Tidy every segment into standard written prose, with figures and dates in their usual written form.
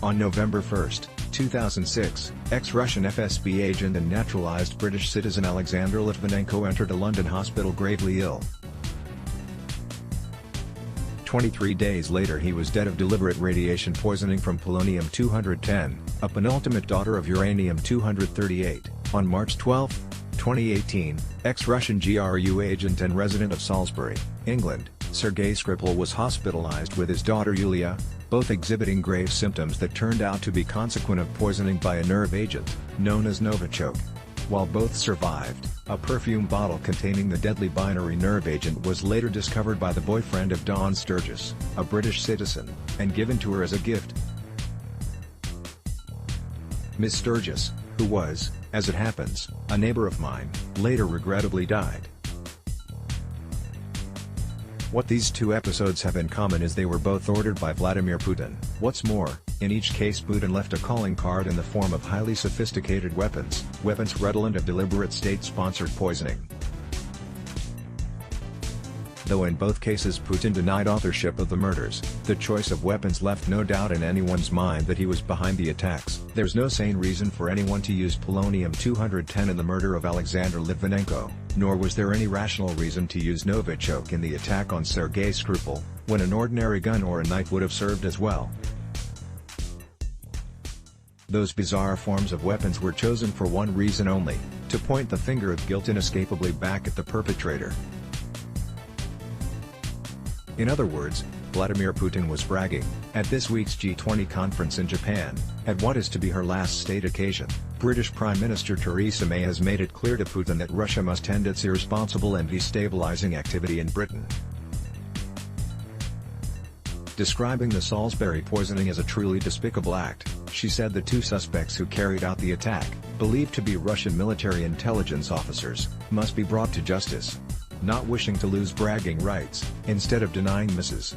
On November 1, 2006, ex-Russian FSB agent and naturalized British citizen Alexander Litvinenko entered a London hospital gravely ill. 23 days later he was dead of deliberate radiation poisoning from polonium-210, a penultimate daughter of uranium-238. On March 12, 2018, ex-Russian GRU agent and resident of Salisbury, England, Sergei Skripal was hospitalized with his daughter Yulia, both exhibiting grave symptoms that turned out to be consequent of poisoning by a nerve agent, known as Novichok. While both survived, a perfume bottle containing the deadly binary nerve agent was later discovered by the boyfriend of Dawn Sturgis, a British citizen, and given to her as a gift. Miss Sturgis, who was, as it happens, a neighbor of mine, later regrettably died. What these two episodes have in common is they were both ordered by Vladimir Putin. What's more, in each case Putin left a calling card in the form of highly sophisticated weapons redolent of deliberate state-sponsored poisoning. Though in both cases Putin denied authorship of the murders, the choice of weapons left no doubt in anyone's mind that he was behind the attacks. There's no sane reason for anyone to use polonium-210 in the murder of Alexander Litvinenko, nor was there any rational reason to use Novichok in the attack on Sergei Skripal, when an ordinary gun or a knife would have served as well. Those bizarre forms of weapons were chosen for one reason only, to point the finger of guilt inescapably back at the perpetrator. In other words, Vladimir Putin was bragging, at this week's G20 conference in Japan, at what is to be her last state occasion. British Prime Minister Theresa May has made it clear to Putin that Russia must end its irresponsible and destabilizing activity in Britain. Describing the Salisbury poisoning as a truly despicable act, she said the two suspects who carried out the attack, believed to be Russian military intelligence officers, must be brought to justice. Not wishing to lose bragging rights, instead of denying Mrs.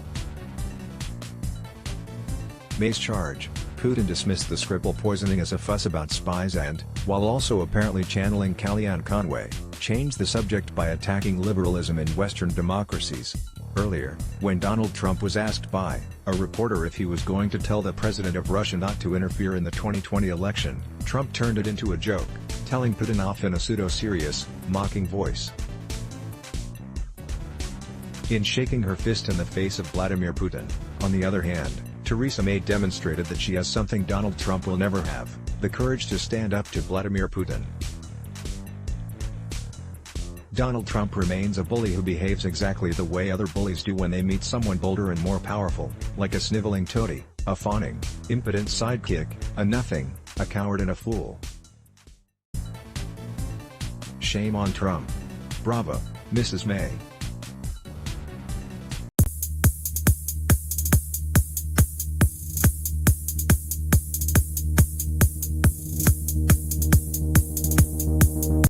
May's charge, Putin dismissed the Skripal poisoning as a fuss about spies and, while also apparently channeling Kellyanne Conway, changed the subject by attacking liberalism in Western democracies. Earlier, when Donald Trump was asked by a reporter if he was going to tell the president of Russia not to interfere in the 2020 election, Trump turned it into a joke, telling Putin off in a pseudo-serious, mocking voice. In shaking her fist in the face of Vladimir Putin, on the other hand, Theresa May demonstrated that she has something Donald Trump will never have, the courage to stand up to Vladimir Putin. Donald Trump remains a bully who behaves exactly the way other bullies do when they meet someone bolder and more powerful, like a sniveling toady, a fawning, impotent sidekick, a nothing, a coward and a fool. Shame on Trump. Bravo, Mrs. May.